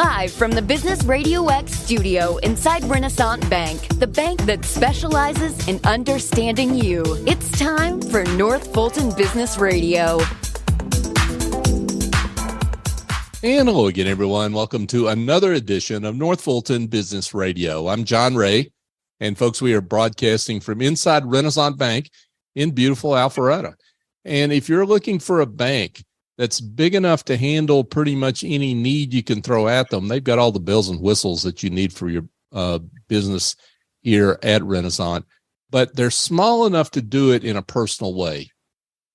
Live from the Business RadioX studio inside Renaissance Bank, the bank that specializes in understanding you. It's time for North Fulton Business Radio. And hello again, everyone. Welcome to another edition of North Fulton Business Radio. I'm John Ray, and folks, we are broadcasting from inside Renaissance Bank in beautiful Alpharetta. And if you're looking for a bank that's big enough to handle pretty much any need you can throw at them, they've got all the bells and whistles that you need for your business here at Renaissance, but they're small enough to do it in a personal way.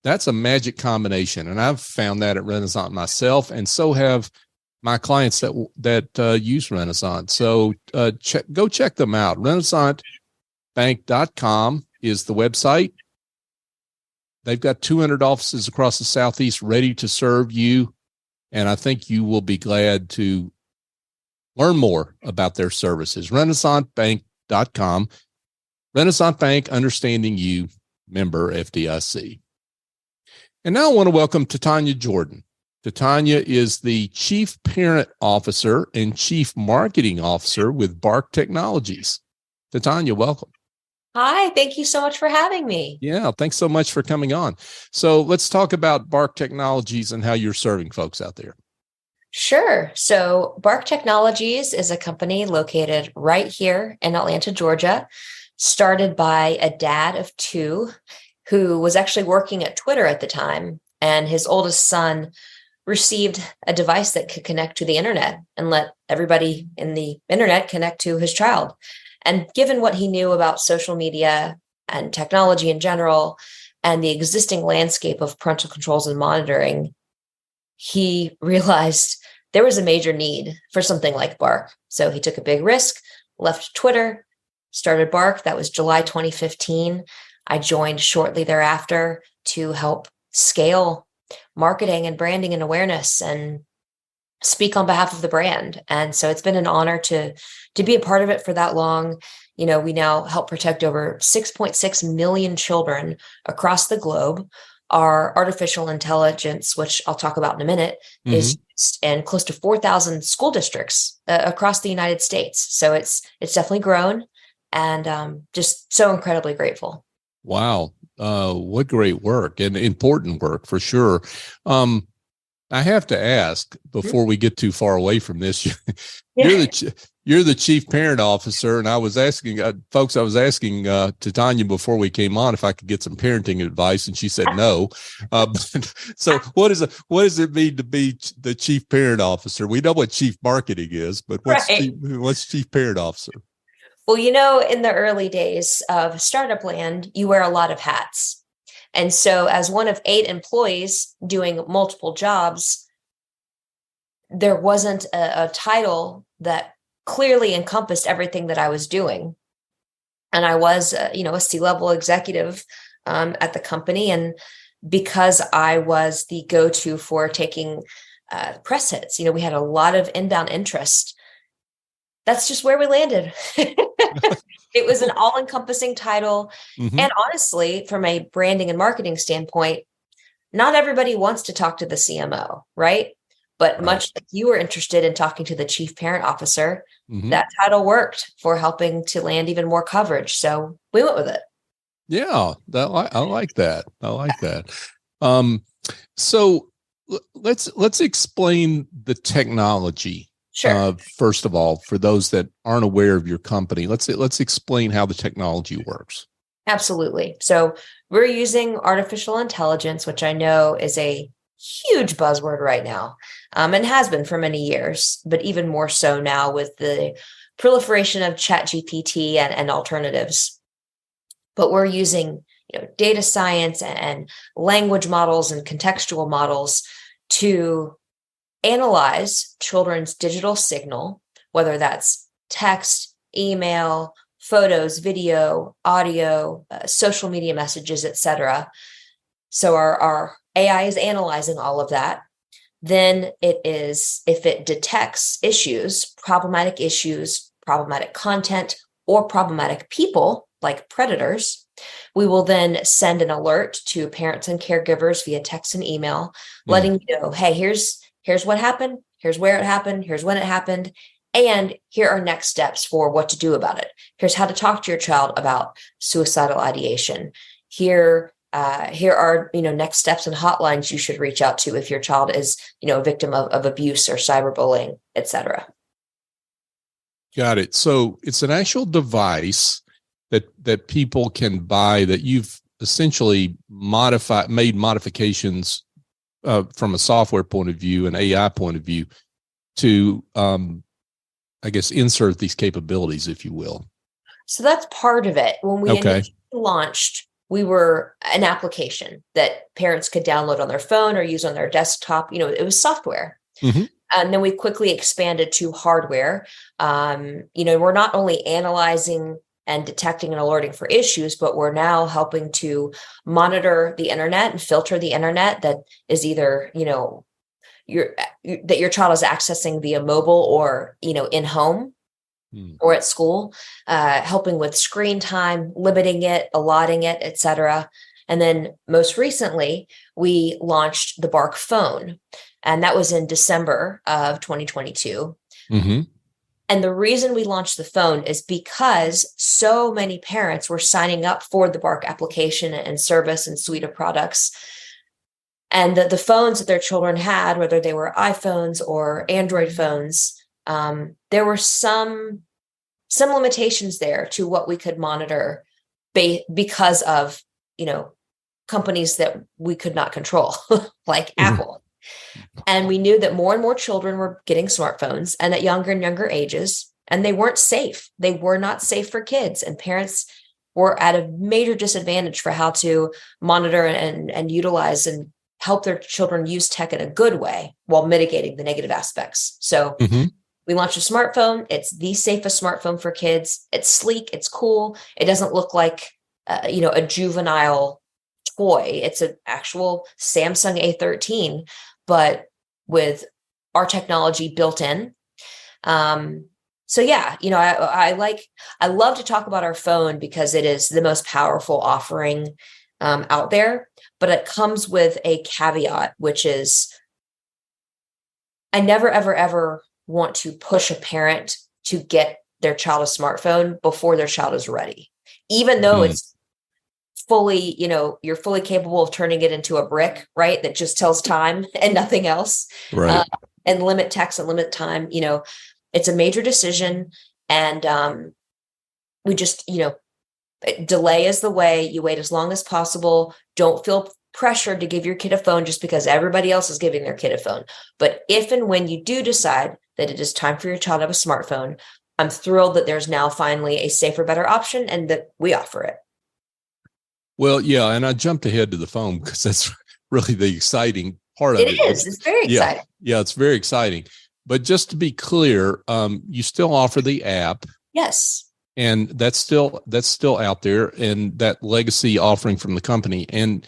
That's a magic combination, and I've found that at Renaissance myself, and so have my clients that use Renaissance. So go check them out. RenaissanceBank.com is the website. They've got 200 offices across the Southeast ready to serve you, and I think you will be glad to learn more about their services. RenaissanceBank.com. Renaissance Bank, understanding you, member FDIC. And now I want to welcome Titania Jordan. Titania is the Chief Parent Officer and Chief Marketing Officer with Bark Technologies. Titania, welcome. Hi, thank you so much for having me. Yeah, thanks so much for coming on. So let's talk about Bark Technologies and how you're serving folks out there. Sure. So Bark Technologies is a company located right here in Atlanta, Georgia, started by a dad of two who was actually working at Twitter at the time, and his oldest son received a device that could connect to the internet and let everybody in the internet connect to his child. And given what he knew about social media and technology in general, and the existing landscape of parental controls and monitoring, he realized there was a major need for something like Bark. So he took a big risk, left Twitter, started Bark. That was July 2015. I joined shortly thereafter to help scale marketing and branding and awareness and speak on behalf of the brand. And so it's been an honor to be a part of it for that long. You know, we now help protect over 6.6 million children across the globe. Our artificial intelligence, which I'll talk about in a minute, is used in close to 4,000 school districts across the United States. So it's definitely grown, and just so incredibly grateful. Wow. What great work, and important work for sure. I have to ask before we get too far away from this, you're the Chief Parent Officer, and I was asking folks, Titania before we came on if I could get some parenting advice, and she said no. So what does it mean to be the Chief Parent Officer? We know what Chief Marketing is, but what's Chief Parent Officer? Well, you know, in the early days of startup land, you wear a lot of hats. And so as one of 8 employees doing multiple jobs, there wasn't a title that clearly encompassed everything that I was doing. And I was, a C-level executive at the company. And because I was the go-to for taking press hits, we had a lot of inbound interest. That's just where we landed. It was an all-encompassing title. Mm-hmm. And honestly, from a branding and marketing standpoint, not everybody wants to talk to the CMO, right? But much like you were interested in talking to the Chief Parent Officer, that title worked for helping to land even more coverage. So we went with it. Yeah, I like that. I like that. So let's explain the technology. Sure. First of all, for those that aren't aware of your company, let's explain how the technology works. Absolutely. So we're using artificial intelligence, which I know is a huge buzzword right now, and has been for many years, but even more so now with the proliferation of ChatGPT and alternatives. But we're using data science and language models and contextual models to analyze children's digital signal, whether that's text, email, photos, video, audio, social media messages, etc. So our AI is analyzing all of that. Then if it detects problematic content, or problematic people like predators, we will then send an alert to parents and caregivers via text and email, letting you know, hey, here's what happened. Here's where it happened. Here's when it happened. And here are next steps for what to do about it. Here's how to talk to your child about suicidal ideation. Here are, next steps and hotlines you should reach out to if your child is, a victim of abuse or cyberbullying, et cetera. Got it. So it's an actual device that people can buy that you've essentially made modifications from a software point of view and AI point of view to, I guess, insert these capabilities, if you will. So that's part of it. When we initially launched, we were an application that parents could download on their phone or use on their desktop. It was software. Mm-hmm. And then we quickly expanded to hardware. We're not only analyzing and detecting and alerting for issues, but we're now helping to monitor the internet and filter the internet that is either, that your child is accessing via mobile or, in home or at school, helping with screen time, limiting it, allotting it, et cetera. And then most recently, we launched the Bark phone, and that was in December of 2022. Mm-hmm. And the reason we launched the phone is because so many parents were signing up for the Bark application and service and suite of products. And the phones that their children had, whether they were iPhones or Android phones, there were some limitations there to what we could monitor because of, companies that we could not control, like Apple. And we knew that more and more children were getting smartphones and at younger and younger ages, and they weren't safe. They were not safe for kids, and parents were at a major disadvantage for how to monitor and utilize and help their children use tech in a good way while mitigating the negative aspects. So we launched a smartphone. It's the safest smartphone for kids. It's sleek. It's cool. It doesn't look like, a juvenile toy. It's an actual Samsung A13, but with our technology built in. So yeah, I love to talk about our phone because it is the most powerful offering out there, but it comes with a caveat, which is I never, ever, ever want to push a parent to get their child a smartphone before their child is ready, even though it's fully, you're fully capable of turning it into a brick, right? That just tells time and nothing else. Right. And limit text and limit time. It's a major decision. And we just, delay is the way. You wait as long as possible. Don't feel pressured to give your kid a phone just because everybody else is giving their kid a phone. But if and when you do decide that it is time for your child to have a smartphone, I'm thrilled that there's now finally a safer, better option and that we offer it. Well, yeah, and I jumped ahead to the phone because that's really the exciting part of it. It is. It's very exciting. Yeah, it's very exciting. But just to be clear, you still offer the app. Yes. And that's still out there, and that legacy offering from the company. And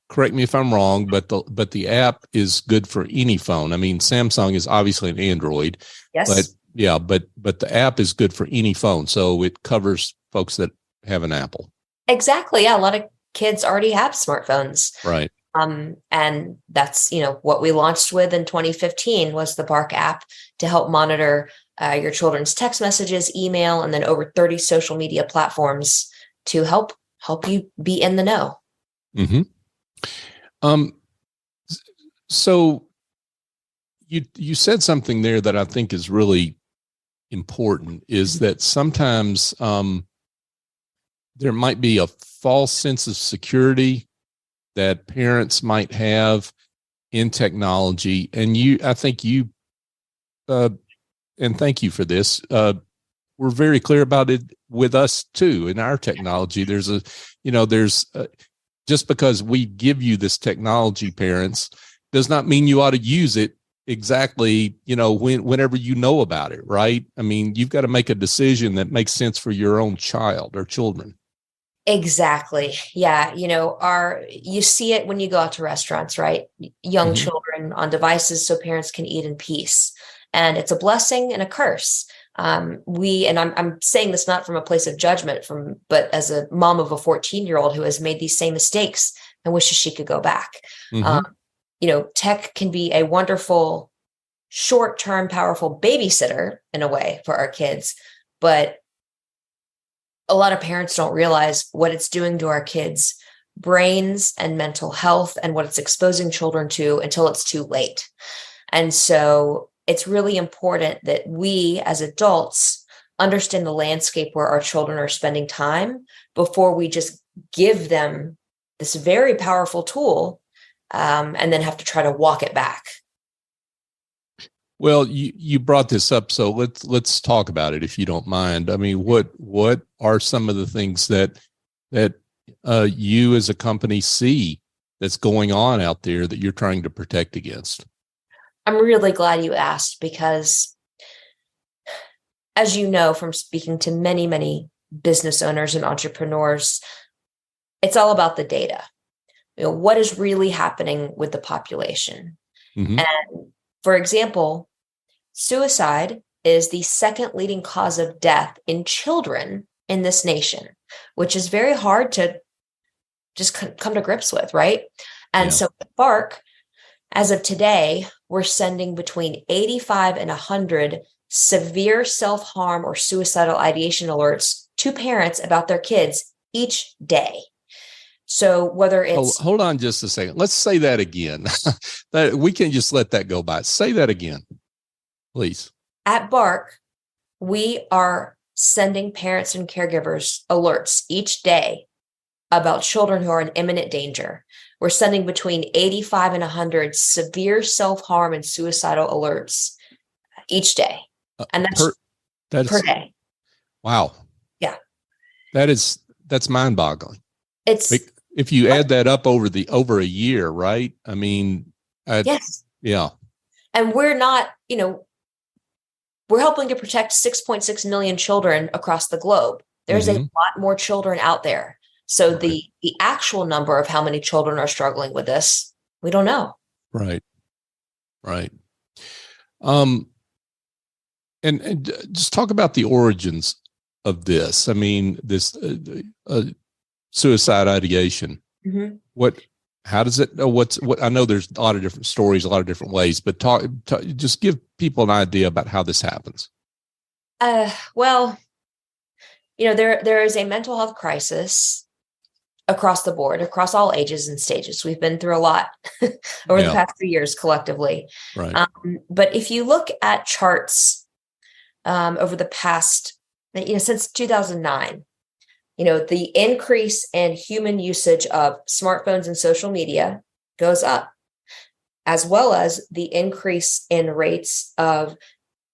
correct me if I'm wrong, but the app is good for any phone. I mean, Samsung is obviously an Android. Yes. But the app is good for any phone. So it covers folks that have an Apple. Exactly. Yeah. A lot of kids already have smartphones. Right. And that's, what we launched with in 2015 was the Bark app to help monitor your children's text messages, email, and then over 30 social media platforms to help you be in the know. Mm-hmm. So you said something there that I think is really important, is that sometimes there might be a false sense of security that parents might have in technology. And I think you, and thank you for this, we're very clear about it with us too. In our technology, just because we give you this technology, parents, does not mean you ought to use it exactly, whenever you know about it, right? I mean, you've got to make a decision that makes sense for your own child or children. Exactly. Yeah. You see it when you go out to restaurants, right? Young children on devices so parents can eat in peace. And it's a blessing and a curse. I'm saying this not from a place of judgment, but as a mom of a 14-year-old who has made these same mistakes and wishes she could go back. tech can be a wonderful short-term, powerful babysitter in a way for our kids, but a lot of parents don't realize what it's doing to our kids' brains and mental health and what it's exposing children to until it's too late. And so it's really important that we as adults understand the landscape where our children are spending time before we just give them this very powerful tool and then have to try to walk it back. Well, you brought this up, so let's talk about it if you don't mind. I mean, what are some of the things that you as a company see that's going on out there that you're trying to protect against? I'm really glad you asked, because as you know from speaking to many, many business owners and entrepreneurs, it's all about the data. What is really happening with the population? Mm-hmm. And for example, suicide is the second leading cause of death in children in this nation, which is very hard to just come to grips with, right? And so at Bark, as of today, we're sending between 85 and 100 severe self-harm or suicidal ideation alerts to parents about their kids each day. So whether it's... Hold on just a second. Let's say that again. That we can just let that go by. Say that again, please. At Bark, we are sending parents and caregivers alerts each day about children who are in imminent danger. We're sending between 85 and 100 severe self-harm and suicidal alerts each day. And that's per day. Wow. Yeah. That's mind-boggling. It's... If you add that up over a year, right? I mean, yes. Yeah. And we're not, we're helping to protect 6.6 million children across the globe. There's a lot more children out there. So right. the actual number of how many children are struggling with this, we don't know. Right. Right. And just talk about the origins of this. I mean, this suicide ideation. Mm-hmm. How does it, I know there's a lot of different stories, a lot of different ways, but just give people an idea about how this happens. Well, there is a mental health crisis across the board, across all ages and stages. We've been through a lot over the past few years collectively. Right. But if you look at charts over the past, since 2009, the increase in human usage of smartphones and social media goes up, as well as the increase in rates of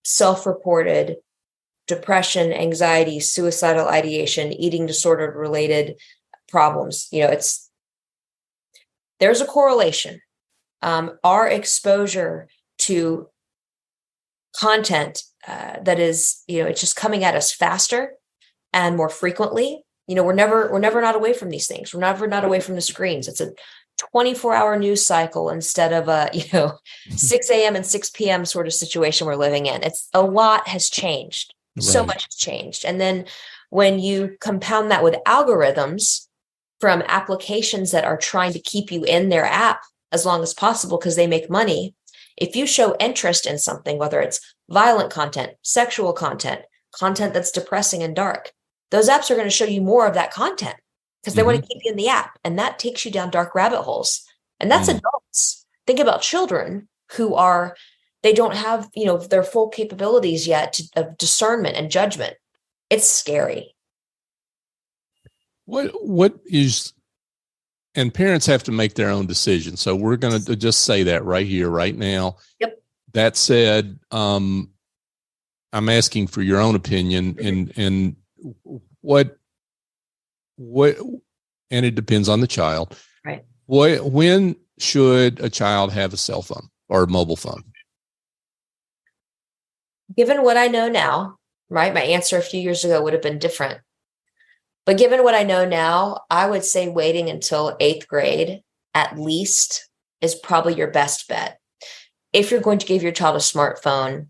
self-reported depression, anxiety, suicidal ideation, eating disorder related problems. There's a correlation. Our exposure to content that is, it's just coming at us faster and more frequently. We're never not away from these things. We're never not away from the screens. It's a 24-hour news cycle instead of a 6 a.m. and 6 p.m. sort of situation we're living in. It's a lot has changed. Right. So much has changed. And then when you compound that with algorithms from applications that are trying to keep you in their app as long as possible because they make money, if you show interest in something, whether it's violent content, sexual content that's depressing and dark, those apps are going to show you more of that content because they want to keep you in the app. And that takes you down dark rabbit holes. And that's adults. Think about children who they don't have, their full capabilities yet of discernment and judgment. It's scary. What is, and parents have to make their own decision. So we're going to just say that right here, right now. Yep. That said, I'm asking for your own opinion and what, and it depends on the child. Right. When should a child have a cell phone or a mobile phone? Given what I know now, right? My answer a few years ago would have been different. But given what I know now, I would say waiting until 8th grade at least is probably your best bet. If you're going to give your child a smartphone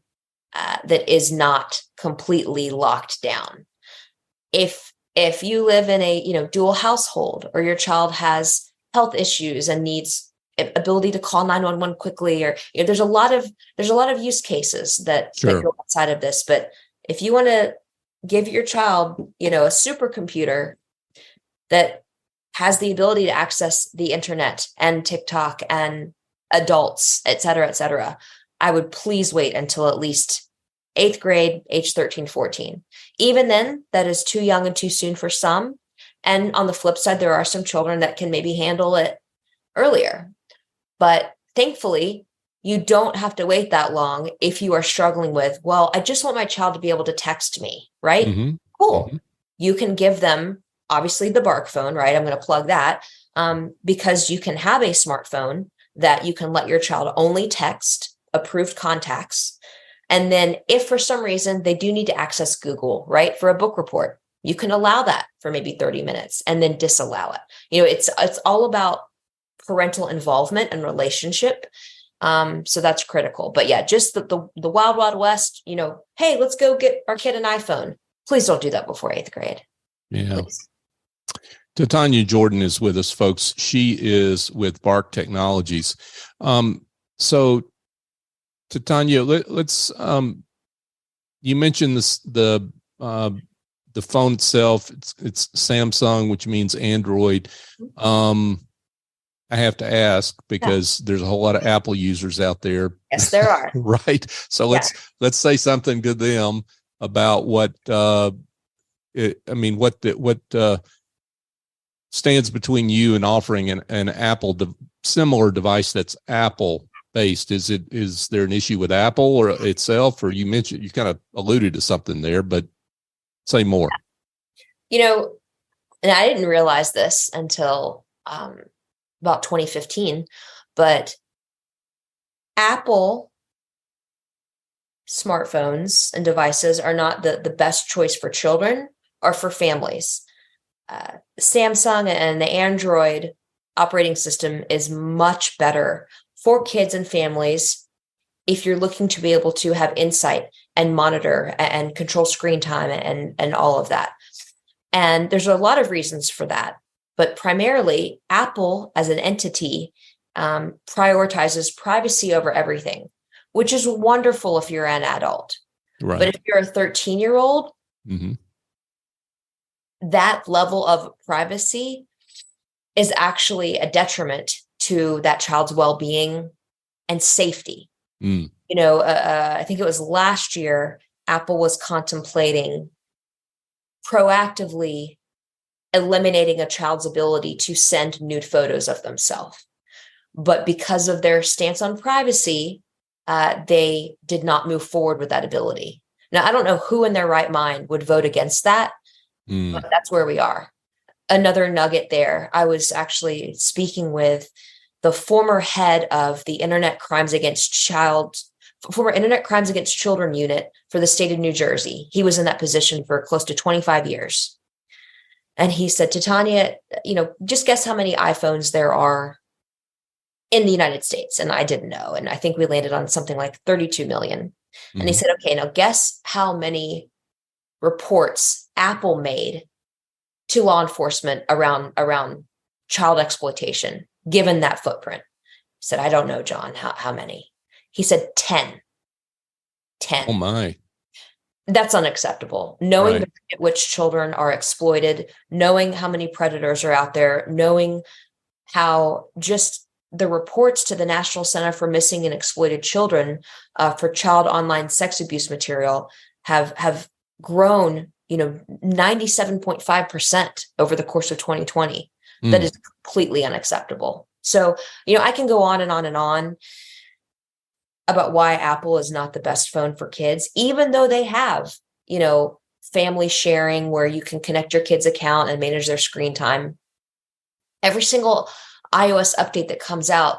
that is not completely locked down. If you live in a dual household or your child has health issues and needs ability to call 911 quickly, or there's a lot of use cases that go outside of this. But if you want to give your child, a supercomputer that has the ability to access the internet and TikTok and adults, et cetera, I would please wait until at least 8th grade, age 13, 14. Even then, that is too young and too soon for some. And on the flip side, there are some children that can maybe handle it earlier. But thankfully, you don't have to wait that long if you are struggling with, well, I just want my child to be able to text me, right? Mm-hmm. Cool. Mm-hmm. You can give them, obviously, the Bark phone, right? I'm going to plug that because you can have a smartphone that you can let your child only text approved contacts. And then if for some reason they do need to access Google, right, for a book report, you can allow that for maybe 30 minutes and then disallow it. It's all about parental involvement and relationship. So that's critical. But yeah, just the wild, wild west, hey, let's go get our kid an iPhone. Please don't do that before 8th grade. Yeah. Please. Titania Jordan is with us, folks. She is with Bark Technologies. So Titania, let's you mentioned this, the phone itself, it's Samsung, which means Android. I have to ask because there's a whole lot of Apple users out there. Yes, there are. Right. So let's say something to them about what stands between you and offering an Apple similar device that's Apple based. Is there an issue with Apple or itself, or you kind of alluded to something there, but say more. And I didn't realize this until about 2015, but Apple smartphones and devices are not the best choice for children or for families. Samsung and the Android operating system is much better for kids and families if you're looking to be able to have insight and monitor and control screen time and all of that. And there's a lot of reasons for that. But primarily, Apple as an entity prioritizes privacy over everything, which is wonderful if you're an adult. Right. But if you're a 13-year-old, mm-hmm. that level of privacy is actually a detriment to that child's well-being and safety. Mm. I think it was last year, Apple was contemplating proactively eliminating a child's ability to send nude photos of themselves. But because of their stance on privacy, they did not move forward with that ability. Now, I don't know who in their right mind would vote against that, but that's where we are. Another nugget there, I was actually speaking with the former head of the former Internet Crimes Against Children unit for the state of New Jersey. He was in that position for close to 25 years. And he said, Titania, just guess how many iPhones there are in the United States. And I didn't know. And I think we landed on something like 32 million. Mm-hmm. And he said, okay, now guess how many reports Apple made to law enforcement around child exploitation, given that footprint. He said, I don't know, John, how many? He said 10. 10. Oh my. That's unacceptable. Knowing which children are exploited, knowing how many predators are out there, knowing how just the reports to the National Center for Missing and Exploited Children for child online sex abuse material have grown, 97.5% over the course of 2020. That is completely unacceptable. So, I can go on and on and on about why Apple is not the best phone for kids, even though they have, family sharing where you can connect your kid's account and manage their screen time. Every single iOS update that comes out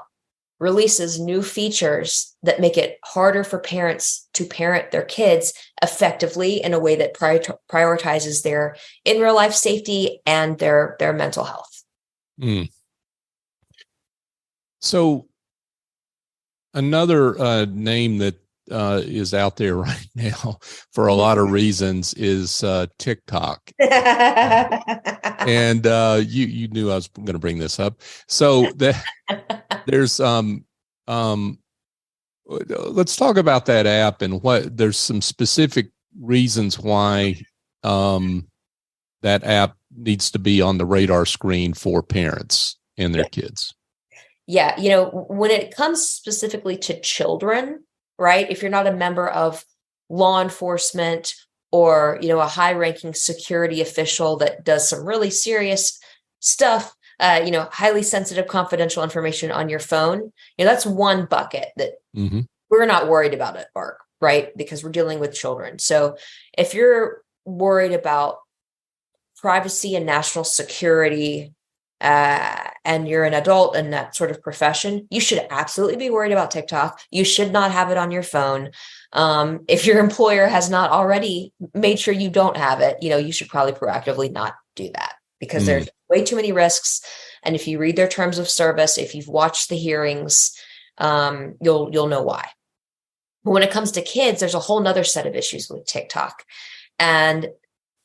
releases new features that make it harder for parents to parent their kids effectively in a way that prioritizes their in real life safety and their mental health. So another name that is out there right now for a lot of reasons is TikTok. And you knew I was going to bring this up. So There's let's talk about that app and there's some specific reasons why that app needs to be on the radar screen for parents and their kids. Yeah. When it comes specifically to children, right? If you're not a member of law enforcement or, a high ranking security official that does some really serious stuff, highly sensitive, confidential information on your phone, that's one bucket that we're not worried about at Bark, right? Because we're dealing with children. So if you're worried about privacy and national security, and you're an adult in that sort of profession, you should absolutely be worried about TikTok. You should not have it on your phone. If your employer has not already made sure you don't have it, you should probably proactively not do that because there's way too many risks. And if you read their terms of service, if you've watched the hearings, you'll know why. But when it comes to kids, there's a whole nother set of issues with TikTok. And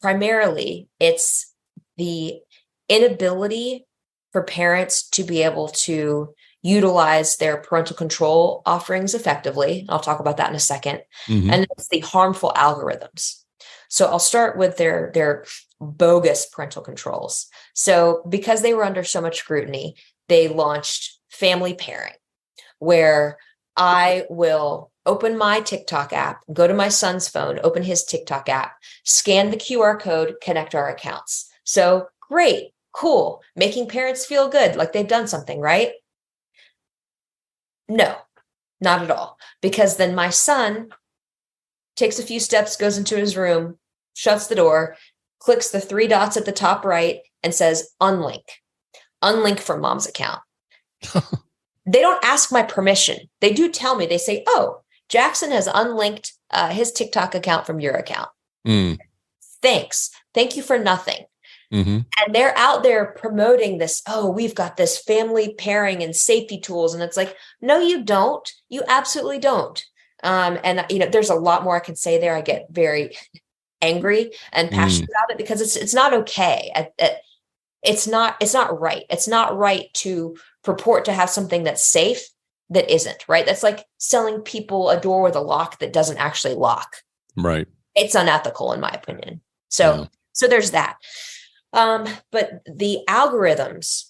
primarily, it's the inability for parents to be able to utilize their parental control offerings effectively. I'll talk about that in a second. And it's the harmful algorithms. So I'll start with their bogus parental controls. So because they were under so much scrutiny, they launched family pairing, where I will open my TikTok app, go to my son's phone, open his TikTok app, scan the QR code, connect our accounts. So great, cool, making parents feel good, like they've done something, right? No, not at all. Because then my son takes a few steps, goes into his room, shuts the door, clicks the 3 dots at the top right, and says, unlink from mom's account. They don't ask my permission. They do tell me, they say, oh, Jackson has unlinked his TikTok account from your account. Thanks. Thank you for nothing. And they're out there promoting this, oh, we've got this family pairing and safety tools. And it's like, no, you don't. You absolutely don't. And there's a lot more I can say there. I get very angry and passionate about it because it's not okay. It's not right. It's not right to purport to have something that's safe that isn't, right? That's like selling people a door with a lock that doesn't actually lock. Right. It's unethical in my opinion. So there's that. But the algorithms,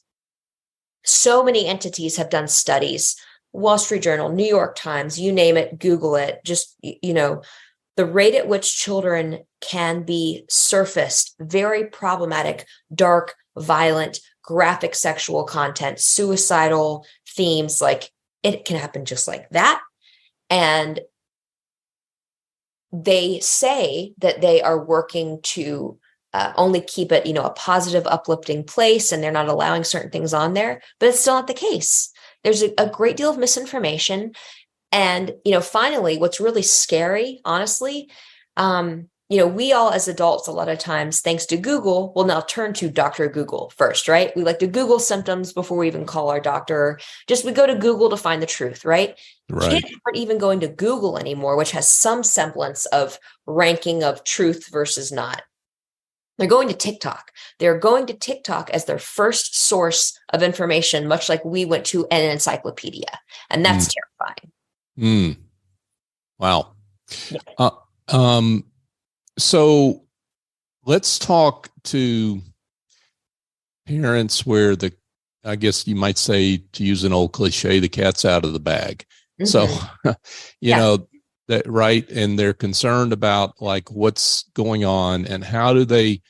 so many entities have done studies, Wall Street Journal, New York Times, you name it, Google it, just, the rate at which children can be surfaced, very problematic, dark, violent, graphic sexual content, suicidal themes, like it can happen just like that. And they say that they are working to only keep it, a positive, uplifting place, and they're not allowing certain things on there, but it's still not the case. There's a great deal of misinformation. And, finally, what's really scary, honestly, we all as adults, a lot of times, thanks to Google, will now turn to Dr. Google first, right? We like to Google symptoms before we even call our doctor. We go to Google to find the truth, right? Kids aren't even going to Google anymore, which has some semblance of ranking of truth versus not. They're going to TikTok. They're going to TikTok as their first source of information, much like we went to an encyclopedia. And that's terrifying. Wow. Yeah. So let's talk to parents where I guess you might say, to use an old cliche, the cat's out of the bag. So, that, right. And they're concerned about like what's going on and how do they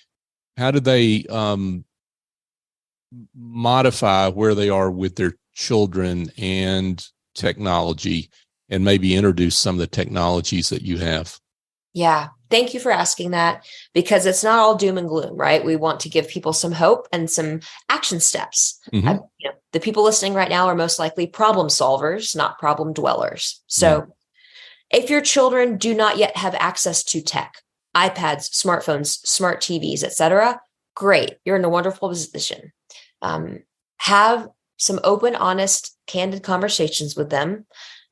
modify where they are with their children and technology and maybe introduce some of the technologies that you have. Yeah. Thank you for asking that, because it's not all doom and gloom, right? We want to give people some hope and some action steps. The people listening right now are most likely problem solvers, not problem dwellers. So if your children do not yet have access to tech, iPads, smartphones, smart TVs, etc., great. You're in a wonderful position. Have some open, honest, candid conversations with them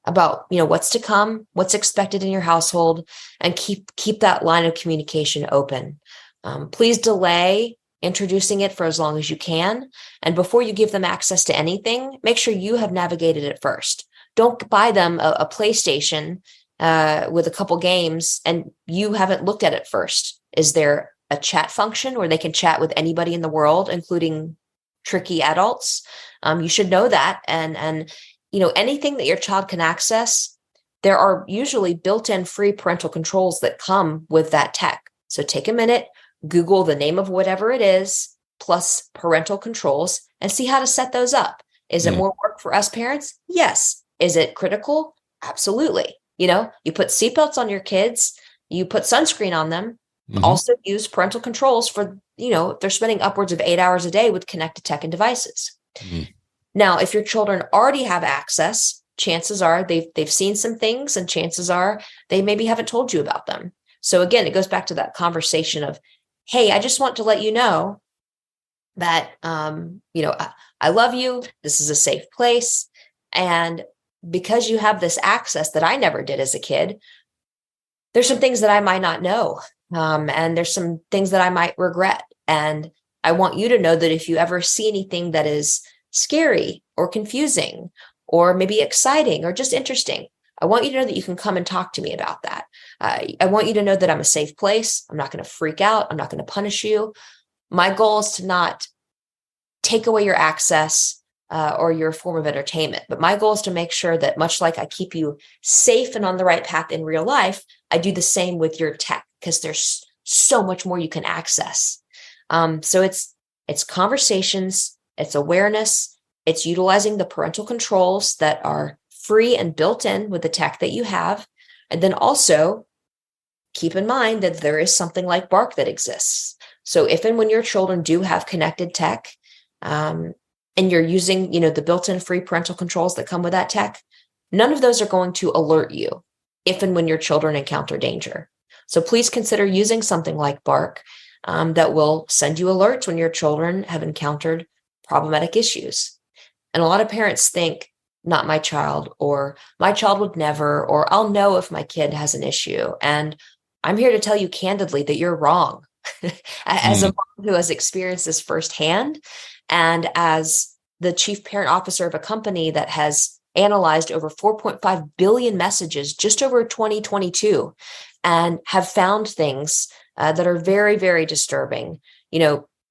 about, what's to come, what's expected in your household, and keep that line of communication open. Please delay introducing it for as long as you can. And before you give them access to anything, make sure you have navigated it first. Don't buy them a PlayStation with a couple games and you haven't looked at it first. Is there a chat function where they can chat with anybody in the world, including tricky adults? You should know that. And anything that your child can access, there are usually built-in free parental controls that come with that tech. So take a minute, Google the name of whatever it is, plus parental controls, and see how to set those up. Is it more work for us parents? Yes. Is it critical? Absolutely. You put seatbelts on your kids, you put sunscreen on them, also use parental controls for, if they're spending upwards of 8 hours a day with connected tech and devices. Now, if your children already have access, chances are they've seen some things, and chances are they maybe haven't told you about them. So again, it goes back to that conversation of, hey, I just want to let you know that, I love you. This is a safe place. And because you have this access that I never did as a kid, there's some things that I might not know. And there's some things that I might regret. And I want you to know that if you ever see anything that is scary or confusing or maybe exciting or just interesting, I want you to know that you can come and talk to me about that. I want you to know that I'm a safe place. I'm not going to freak out. I'm not going to punish you. My goal is to not take away your access or your form of entertainment. But my goal is to make sure that, much like I keep you safe and on the right path in real life, I do the same with your tech, because there's so much more you can access. So it's conversations, it's awareness, it's utilizing the parental controls that are free and built in with the tech that you have. And then also keep in mind that there is something like Bark that exists. So if and when your children do have connected tech, and you're using, the built-in free parental controls that come with that tech, none of those are going to alert you if and when your children encounter danger. So please consider using something like Bark that will send you alerts when your children have encountered problematic issues. And a lot of parents think, not my child, or my child would never, or I'll know if my kid has an issue. And I'm here to tell you candidly that you're wrong. As a mom who has experienced this firsthand, and as the chief parent officer of a company that has analyzed over 4.5 billion messages just over 2022 and have found things that are very, very disturbing.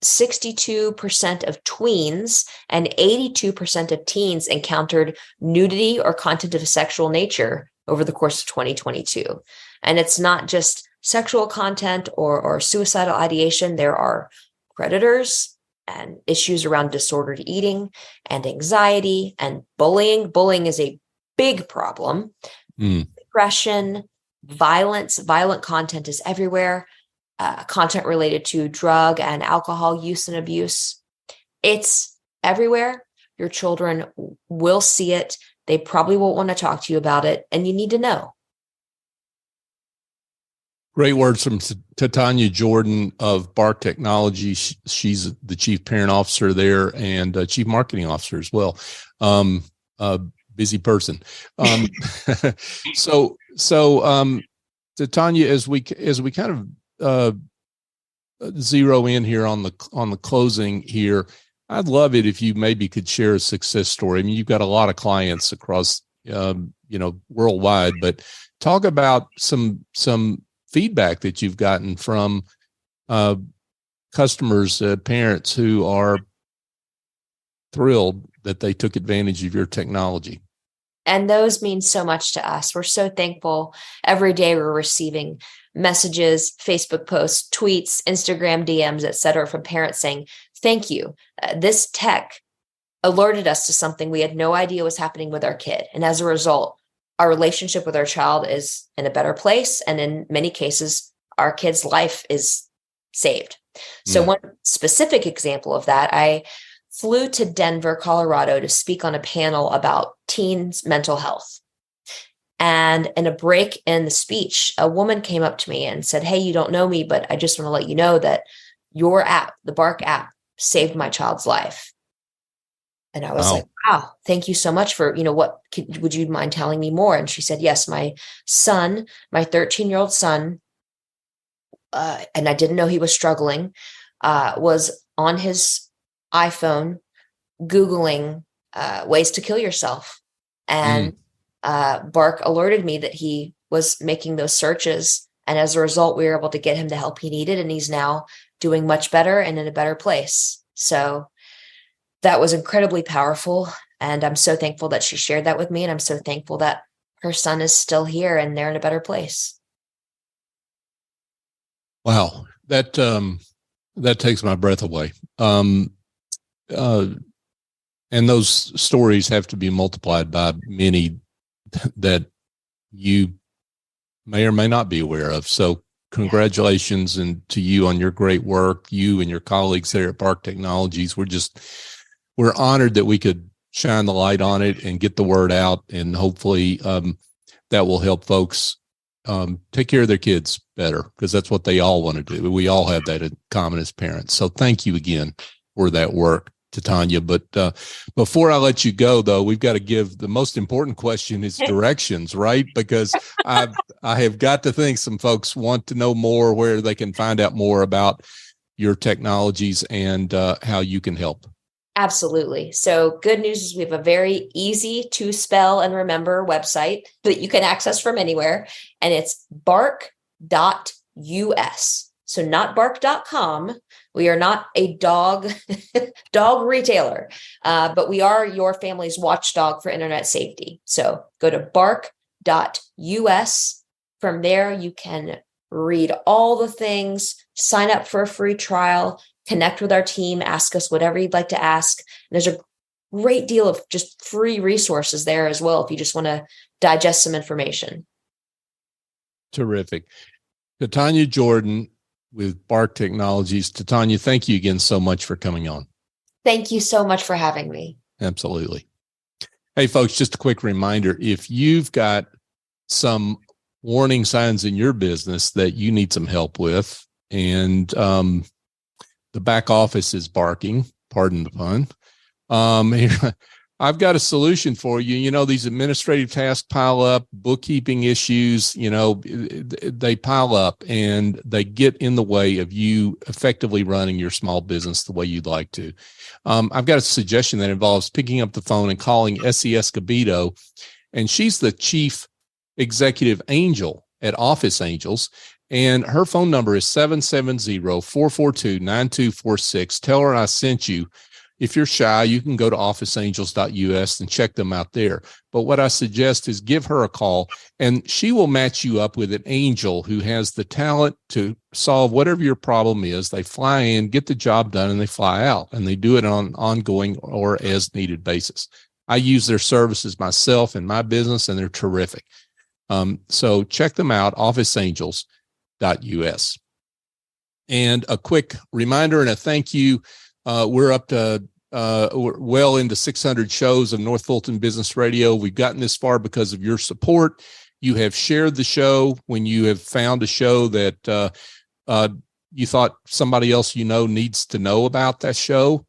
62% of tweens and 82% of teens encountered nudity or content of a sexual nature over the course of 2022. And it's not just sexual content or suicidal ideation. There are predators and issues around disordered eating and anxiety and bullying. Bullying is a big problem. Aggression, violence, violent content is everywhere. Content related to drug and alcohol use and abuse. It's everywhere. Your children will see it. They probably won't want to talk to you about it, and you need to know. Great words from Titania Jordan of Bark Technology. She's the chief parent officer there and chief marketing officer as well. Busy person. So Titania, as we kind of zero in here on the closing here, I'd love it if you maybe could share a success story. I mean, you've got a lot of clients across worldwide, but talk about some feedback that you've gotten from customers, parents who are thrilled that they took advantage of your technology. And those mean so much to us. We're so thankful. Every day we're receiving messages, Facebook posts, tweets, Instagram DMs, et cetera, from parents saying, thank you. This tech alerted us to something we had no idea was happening with our kid. And as a result, our relationship with our child is in a better place. And in many cases, our kid's life is saved. So one specific example of that, I flew to Denver, Colorado to speak on a panel about teens' mental health. And in a break in the speech, a woman came up to me and said, hey, you don't know me, but I just want to let you know that your app, the Bark app, saved my child's life. And I was like, wow, thank you so much for, would you mind telling me more? And she said, yes, my son, my 13-year-old son, and I didn't know he was struggling, was on his iPhone Googling ways to kill yourself. And Bark alerted me that he was making those searches. And as a result, we were able to get him the help he needed. And he's now doing much better and in a better place. So that was incredibly powerful. And I'm so thankful that she shared that with me. And I'm so thankful that her son is still here and they're in a better place. Wow. That takes my breath away. And those stories have to be multiplied by many that you may or may not be aware of. So congratulations and to you on your great work, you and your colleagues there at Bark Technologies. We're honored that we could shine the light on it and get the word out. And hopefully that will help folks take care of their kids better, because that's what they all want to do. We all have that in common as parents. So thank you again for that work, Titania. But before I let you go, though, we've got to give the most important question is directions, right? Because I have got to think some folks want to know more, where they can find out more about your technologies and how you can help. Absolutely. So good news is we have a very easy to spell and remember website that you can access from anywhere. And it's bark.us. So not bark.com. We are not a dog retailer, but we are your family's watchdog for internet safety. So go to bark.us. From there, you can read all the things, sign up for a free trial, connect with our team, ask us whatever you'd like to ask. And there's a great deal of just free resources there as well if you just want to digest some information. Terrific. Titania Jordan with Bark Technologies. Titania, thank you again so much for coming on. Thank you so much for having me. Absolutely. Hey, folks, just a quick reminder. If you've got some warning signs in your business that you need some help with, and the back office is barking, pardon the pun, I've got a solution for you. You know, these administrative tasks pile up, bookkeeping issues, they pile up and they get in the way of you effectively running your small business the way you'd like to. I've got a suggestion that involves picking up the phone and calling Essie Escobedo, and she's the chief executive angel at Office Angels. And her phone number is 770-442-9246. Tell her I sent you. If you're shy, you can go to officeangels.us and check them out there. But what I suggest is give her a call, and she will match you up with an angel who has the talent to solve whatever your problem is. They fly in, get the job done, and they fly out. And they do it on an ongoing or as needed basis. I use their services myself in my business, and they're terrific. So check them out, officeangels.us. And a quick reminder and a thank you. We're up to we're well into 600 shows of North Fulton Business Radio. We've gotten this far because of your support. You have shared the show when you have found a show that you thought somebody else needs to know about that show.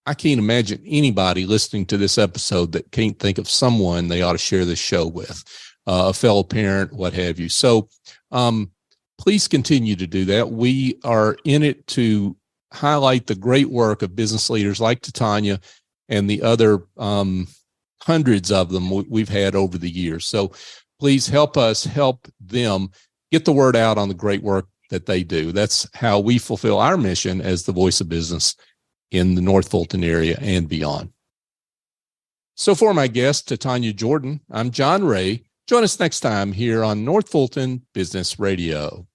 I can't imagine anybody listening to this episode that can't think of someone they ought to share this show with, a fellow parent, what have you. So please continue to do that. We are in it to highlight the great work of business leaders like Titania and the other hundreds of them we've had over the years. So please help us help them get the word out on the great work that they do. That's how we fulfill our mission as the voice of business in the North Fulton area and beyond. So for my guest, Titania Jordan, I'm John Ray. Join us next time here on North Fulton Business Radio.